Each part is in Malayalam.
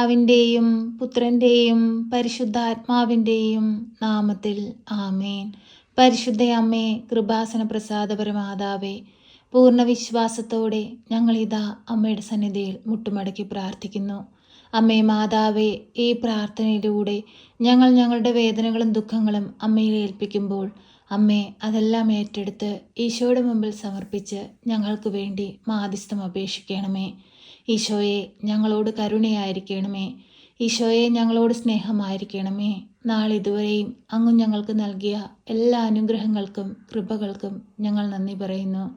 പിതാവിൻ്റെയും പുത്രൻ്റെയും പരിശുദ്ധാത്മാവിൻ്റെയും നാമത്തിൽ ആമേൻ. പരിശുദ്ധ അമ്മേ, കൃപാസന പ്രസാദപരമാതാവേ, പൂർണ്ണ വിശ്വാസത്തോടെ ഞങ്ങളിതാ അമ്മയുടെ സന്നിധിയിൽ മുട്ടുമടക്കി പ്രാർത്ഥിക്കുന്നു. അമ്മേ മാതാവേ, ഈ പ്രാർത്ഥനയിലൂടെ ഞങ്ങൾ ഞങ്ങളുടെ വേദനകളും ദുഃഖങ്ങളും അമ്മയിൽ ഏൽപ്പിക്കുമ്പോൾ അമ്മേ അതെല്ലാം ഏറ്റെടുത്ത് ഈശോയുടെ മുമ്പിൽ സമർപ്പിച്ച് ഞങ്ങൾക്ക് വേണ്ടി മാധ്യസ്ഥം അപേക്ഷിക്കണമേ. ഈശോയെ, ഞങ്ങളോട് കരുണയായിരിക്കണമേ. ഈശോയെ, ഞങ്ങളോട് സ്നേഹമായിരിക്കണമേ. നാളിതുവരെയും അങ്ങ് ഞങ്ങൾക്ക് നൽകിയ എല്ലാ അനുഗ്രഹങ്ങൾക്കും കൃപകൾക്കും ഞങ്ങൾ നന്ദി പറയുന്നു.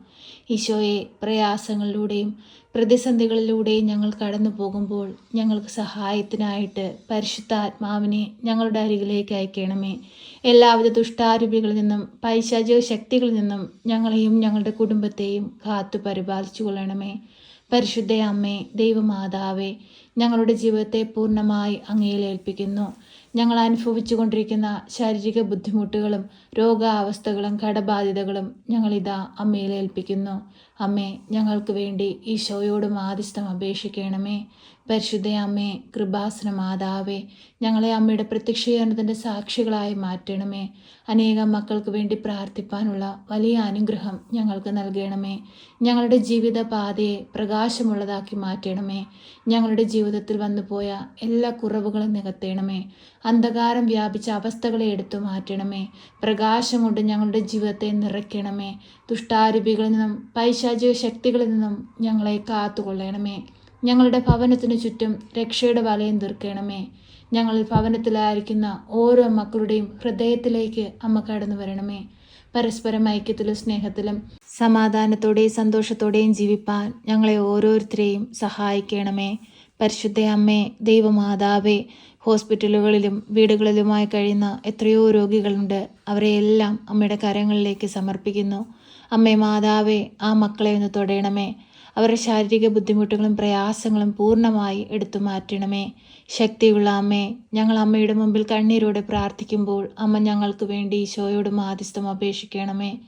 ഈശോയെ, പ്രയാസങ്ങളിലൂടെയും പ്രതിസന്ധികളിലൂടെയും ഞങ്ങൾ കടന്നു പോകുമ്പോൾ ഞങ്ങൾക്ക് സഹായത്തിനായിട്ട് പരിശുദ്ധാത്മാവിനെ ഞങ്ങളുടെ അരികിലേക്ക് അയക്കണമേ. എല്ലാവിധ ദുഷ്ടാരൂപികളിൽ നിന്നും പൈശാചിക ശക്തികളിൽ നിന്നും ഞങ്ങളെയും ഞങ്ങളുടെ കുടുംബത്തെയും കാത്തു പരിപാലിച്ചു കൊള്ളണമേ. പരിശുദ്ധ അമ്മേ, ദൈവമാതാവേ, ഞങ്ങളുടെ ജീവിതത്തെ പൂർണ്ണമായി അങ്ങയിൽ ഏൽപ്പിക്കുന്നു. ഞങ്ങൾ അനുഭവിച്ചു കൊണ്ടിരിക്കുന്ന ശാരീരിക ബുദ്ധിമുട്ടുകളും രോഗാവസ്ഥകളും കടബാധ്യതകളും ഞങ്ങളിതാ അമ്മയിൽ ഏൽപ്പിക്കുന്നു. അമ്മേ, ഞങ്ങൾക്ക് വേണ്ടി ഈശോയോട് മാധ്യസ്ഥം അപേക്ഷിക്കണമേ. പരിശുദ്ധ അമ്മേ, കൃപാസന മാതാവേ, ഞങ്ങളെ അമ്മയുടെ പ്രത്യക്ഷീകരണത്തിൻ്റെ സാക്ഷികളായി മാറ്റണമേ. അനേകം മക്കൾക്ക് വേണ്ടി പ്രാർത്ഥിപ്പാനുള്ള വലിയ അനുഗ്രഹം ഞങ്ങൾക്ക് നൽകണമേ. ഞങ്ങളുടെ ജീവിത പാതയെ പ്രകാശമുള്ളതാക്കി മാറ്റണമേ. ഞങ്ങളുടെ ജീവിതത്തിൽ വന്നുപോയ എല്ലാ കുറവുകളും നികത്തണമേ. അന്ധകാരം വ്യാപിച്ച അവസ്ഥകളെ എടുത്തു മാറ്റണമേ. പ്രകാശം കൊണ്ട് ഞങ്ങളുടെ ജീവിതത്തെ നിറയ്ക്കണമേ. ദുഷ്ടാരൂപികളിൽ നിന്നും പൈശാചിക ശക്തികളിൽ നിന്നും ഞങ്ങളെ കാത്തുകൊള്ളണമേ. ഞങ്ങളുടെ ഭവനത്തിനു ചുറ്റും രക്ഷയുടെ വലയം തീർക്കണമേ. ഞങ്ങൾ ഭവനത്തിലായിരിക്കുന്ന ഓരോ മക്കളുടെയും ഹൃദയത്തിലേക്ക് അമ്മ കടന്നു വരണമേ. പരസ്പരം ഐക്യത്തിലും സ്നേഹത്തിലും സമാധാനത്തോടെയും സന്തോഷത്തോടെയും ജീവിപ്പാൻ ഞങ്ങളെ ഓരോരുത്തരെയും സഹായിക്കണമേ. പരിശുദ്ധ അമ്മേ, ദൈവമാതാവേ, ഹോസ്പിറ്റലുകളിലും വീടുകളിലുമായി കഴിയുന്ന എത്രയോ രോഗികളുണ്ട്. അവരെയെല്ലാം അമ്മയുടെ കരങ്ങളിലേക്ക് സമർപ്പിക്കുന്നു. അമ്മേ മാതാവേ, ആ മക്കളെ ഒന്ന് തൊടയണമേ. അവരുടെ ശാരീരിക ബുദ്ധിമുട്ടുകളും പ്രയാസങ്ങളും പൂർണ്ണമായി എടുത്തു മാറ്റണമേ. ശക്തിയുള്ള അമ്മേ, ഞങ്ങൾ അമ്മയുടെ മുമ്പിൽ കണ്ണീരോടെ പ്രാർത്ഥിക്കുമ്പോൾ അമ്മ ഞങ്ങൾക്ക് വേണ്ടി ഈശോയോട് മാധ്യസ്ഥം അപേക്ഷിക്കണമേ.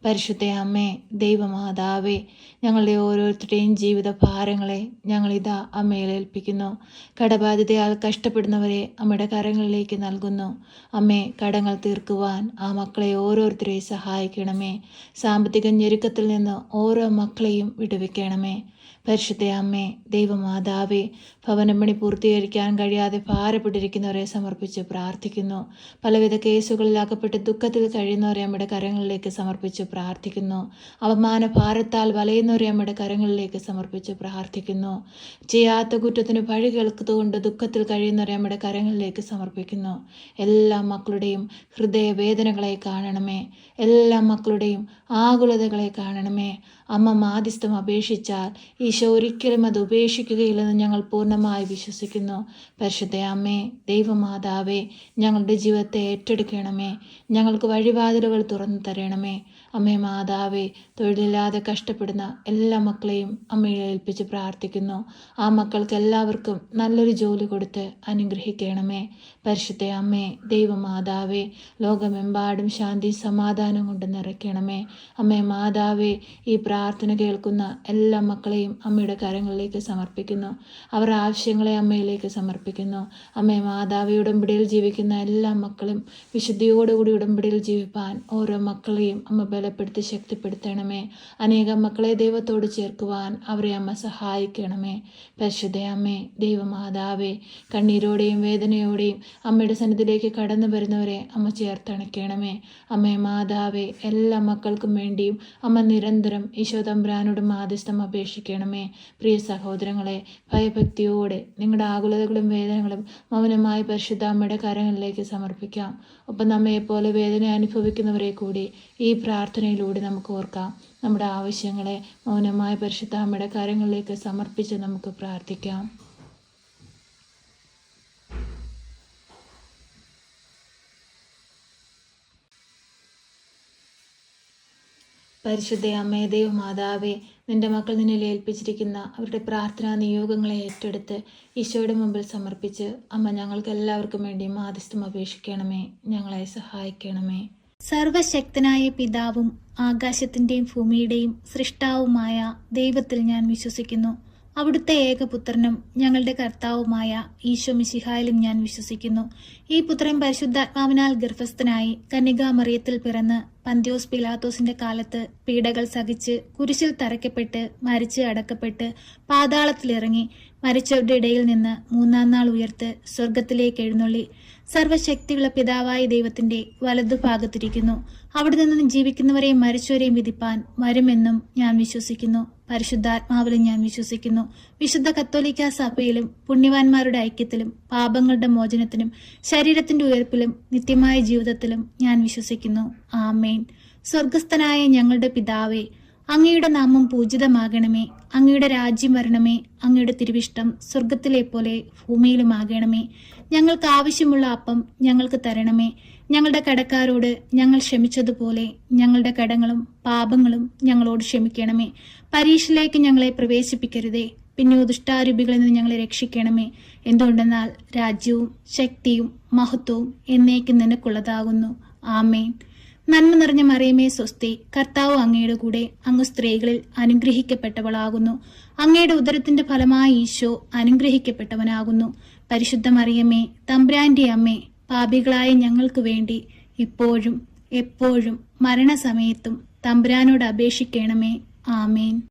പരിശുദ്ധ അമ്മേ, ദൈവമാതാവേ, ഞങ്ങളുടെ ഓരോരുത്തരുടെയും ജീവിത ഭാരങ്ങളെ ഞങ്ങളിതാ അമ്മയിൽ ഏൽപ്പിക്കുന്നു. കടബാധ്യതയാൽ കഷ്ടപ്പെടുന്നവരെ അമ്മയുടെ കരങ്ങളിലേക്ക് നൽകുന്നു. അമ്മേ, കടങ്ങൾ തീർക്കുവാൻ ആ മക്കളെ ഓരോരുത്തരെയും സഹായിക്കണമേ. സാമ്പത്തിക ഞെരുക്കത്തിൽ നിന്ന് ഓരോ മക്കളെയും വിടുവിക്കണമേ. പരിശുദ്ധ അമ്മേ, ദൈവമാതാവേ, ഭവനം പണി പൂർത്തീകരിക്കാൻ കഴിയാതെ ഭാരപ്പെട്ടിരിക്കുന്നവരെ സമർപ്പിച്ച് പ്രാർത്ഥിക്കുന്നു. പലവിധ കേസുകളിൽ അകപ്പെട്ട് ദുഃഖത്തിൽ കഴിയുന്നവരെ അമ്മയുടെ കരങ്ങളിലേക്ക് സമർപ്പിച്ച് പ്രാർത്ഥിക്കുന്നു. അവമാന ഭാരത്താൽ വലയുന്നവരെ അമ്മയുടെ കരങ്ങളിലേക്ക് സമർപ്പിച്ച് പ്രാർത്ഥിക്കുന്നു. ചെയ്യാത്ത കുറ്റത്തിന് വഴി കേൾക്കുന്നതുകൊണ്ട് ദുഃഖത്തിൽ കഴിയുന്നവരെ അമ്മയുടെ കരങ്ങളിലേക്ക് സമർപ്പിക്കുന്നു. എല്ലാ മക്കളുടെയും ഹൃദയവേദനകളെ കാണണമേ. എല്ലാ മക്കളുടെയും ആകുലതകളെ കാണണമേ. അമ്മ മാധ്യസ്ഥം അപേക്ഷിച്ചാൽ ഈശോ ഒരിക്കലും അത് ഉപേക്ഷിക്കുകയില്ലെന്ന് ഞങ്ങൾ പൂർണ്ണമായി വിശ്വസിക്കുന്നു. പരിശുദ്ധ അമ്മേ, ദൈവമാതാവേ, ഞങ്ങളുടെ ജീവിതത്തെ ഏറ്റെടുക്കണമേ. ഞങ്ങൾക്ക് വഴിവാതിലുകൾ തുറന്നു തരണമേ. അമ്മേ മാതാവേ, തൊഴിലില്ലാതെ കഷ്ടപ്പെടുന്ന എല്ലാ മക്കളെയും അമ്മയെ ഏൽപ്പിച്ച് പ്രാർത്ഥിക്കുന്നു. ആ മക്കൾക്ക് എല്ലാവർക്കും നല്ലൊരു ജോലി കൊടുത്ത് അനുഗ്രഹിക്കണമേ. പരിശുദ്ധ അമ്മേ, ദൈവമാതാവേ, ലോകമെമ്പാടും ശാന്തി സമാധാനം കൊണ്ട് നിറയ്ക്കണമേ. അമ്മേ മാതാവേ, ഈ പ്രാർത്ഥന കേൾക്കുന്ന എല്ലാ മക്കളെയും അമ്മയുടെ കരങ്ങളിലേക്ക് സമർപ്പിക്കുന്നു. അവർ ആവശ്യങ്ങളെ അമ്മയിലേക്ക് സമർപ്പിക്കുന്നു. അമ്മേ മാതാവേ, ഉടമ്പടിയിൽ ജീവിക്കുന്ന എല്ലാ മക്കളും വിശുദ്ധിയോടുകൂടി ഉടമ്പടിയിൽ ജീവിപ്പാൻ ഓരോ മക്കളെയും അമ്മ ബലപ്പെടുത്തി ശക്തിപ്പെടുത്തണമേ. അനേകം മക്കളെ ദൈവത്തോട് ചേർക്കുവാൻ അവരെ അമ്മ സഹായിക്കണമേ. പരിശുദ്ധ അമ്മേ, ദൈവമാതാവേ, കണ്ണീരോടെയും വേദനയോടെയും അമ്മയുടെ സന്നിധിയിലേക്ക് കടന്നു വരുന്നവരെ അമ്മ ചേർത്തണയ്ക്കണമേ. അമ്മേ മാതാവേ, എല്ലാ മക്കൾക്കും വേണ്ടിയും അമ്മ നിരന്തരം ഈശോ തമ്പുരാനോട് മാധ്യസ്ഥം അപേക്ഷിക്കണമേ. പ്രിയ സഹോദരങ്ങളെ, ഭയഭക്തിയോടെ നിങ്ങളുടെ ആകുലതകളും വേദനകളും മൗനമായി പരിശുദ്ധ അമ്മയുടെ കരങ്ങളിലേക്ക് സമർപ്പിക്കാം. ഒപ്പം നമ്മെപ്പോലെ വേദന അനുഭവിക്കുന്നവരെ കൂടി ഈ പ്രാർത്ഥനയിലൂടെ നമുക്ക് ഓർക്കാം. നമ്മുടെ ആവശ്യങ്ങളെ മൗനമായി പരിശുദ്ധ അമ്മയുടെ കരങ്ങളിലേക്ക് സമർപ്പിച്ച് നമുക്ക് പ്രാർത്ഥിക്കാം. പരിശുദ്ധ അമ്മേ, ദൈവമാതാവേ, നിന്റെ മക്കൾ നിന്നിൽ ഏൽപ്പിച്ചിരിക്കുന്ന അവരുടെ പ്രാർത്ഥനാ നിയോഗങ്ങളെ ഏറ്റെടുത്ത് ഈശോയുടെ മുമ്പിൽ സമർപ്പിച്ച് അമ്മ ഞങ്ങൾക്ക് എല്ലാവർക്കും വേണ്ടി മാധ്യസ്ഥം അപേക്ഷിക്കണമേ. ഞങ്ങളെ സഹായിക്കണമേ. സർവശക്തനായ പിതാവും ആകാശത്തിൻ്റെയും ഭൂമിയുടെയും സൃഷ്ടാവുമായ ദൈവത്തിൽ ഞാൻ വിശ്വസിക്കുന്നു. അവിടുത്തെ ഏകപുത്രനും ഞങ്ങളുടെ കർത്താവുമായ ഈശോ മിശിഹായിലും ഞാൻ വിശ്വസിക്കുന്നു. ഈ പുത്രൻ പരിശുദ്ധാത്മാവിനാൽ ഗർഭസ്ഥനായി കന്യകാമറിയത്തിൽ പിറന്ന് പന്ത്യോസ് പിലാത്തോസിന്റെ കാലത്ത് പീഡകൾ സഹിച്ച് കുരിശിൽ തറയ്ക്കപ്പെട്ട് മരിച്ച് അടക്കപ്പെട്ട് പാതാളത്തിലിറങ്ങി മരിച്ചവരുടെ ഇടയിൽ നിന്ന് മൂന്നാം നാൾ ഉയർത്ത് സ്വർഗത്തിലേക്ക് എഴുന്നള്ളി സർവശക്തിയുള്ള പിതാവായ ദൈവത്തിന്റെ വലതുഭാഗത്തിരിക്കുന്നു. അവിടെ നിന്ന് ജീവിക്കുന്നവരെയും മരിച്ചവരെയും വിധിപ്പാൻ വരുമെന്നും ഞാൻ വിശ്വസിക്കുന്നു. പരിശുദ്ധാത്മാവിലും ഞാൻ വിശ്വസിക്കുന്നു. വിശുദ്ധ കത്തോലിക്കാ സഭയിലും പുണ്യവാന്മാരുടെ ഐക്യത്തിലും പാപങ്ങളുടെ മോചനത്തിനും ശരീരത്തിന്റെ ഉയർപ്പിലും നിത്യമായ ജീവിതത്തിലും ഞാൻ വിശ്വസിക്കുന്നു. ആമേൻ. സ്വർഗസ്ഥനായ ഞങ്ങളുടെ പിതാവേ, അങ്ങയുടെ നാമം പൂജിതമാകണമേ. അങ്ങയുടെ രാജ്യം വരണമേ. അങ്ങയുടെ തിരുവിഷ്ടം സ്വർഗത്തിലെ പോലെ ഭൂമിയിലുമാകണമേ. ഞങ്ങൾക്ക് ആവശ്യമുള്ള അപ്പം ഞങ്ങൾക്ക് തരണമേ. ഞങ്ങളുടെ കടക്കാരോട് ഞങ്ങൾ ക്ഷമിച്ചതുപോലെ ഞങ്ങളുടെ കടങ്ങളും പാപങ്ങളും ഞങ്ങളോട് ക്ഷമിക്കണമേ. പരീക്ഷയിലേക്ക് ഞങ്ങളെ പ്രവേശിപ്പിക്കരുതേ, പിന്നെ ദുഷ്ടാരൂപികളിൽ നിന്ന് ഞങ്ങളെ രക്ഷിക്കണമേ. എന്തുകൊണ്ടെന്നാൽ രാജ്യവും ശക്തിയും മഹത്വവും എന്നേക്കും നിനക്കുള്ളതാകുന്നു. ആമേൻ. നന്മ നിറഞ്ഞ മറിയമേ സ്വസ്തി, കർത്താവ് അങ്ങയുടെ കൂടെ, അങ്ങ് സ്ത്രീകളിൽ അനുഗ്രഹിക്കപ്പെട്ടവളാകുന്നു. അങ്ങയുടെ ഉദരത്തിന്റെ ഫലമായി ഈശോ അനുഗ്രഹിക്കപ്പെട്ടവനാകുന്നു. പരിശുദ്ധ മറിയമേ, തമ്പുരാന്റെ അമ്മേ, പാപികളായ ഞങ്ങൾക്ക് വേണ്ടി ഇപ്പോഴും എപ്പോഴും മരണസമയത്തും തമ്പുരാനോട് അപേക്ഷിക്കണമേ. ആമേൻ.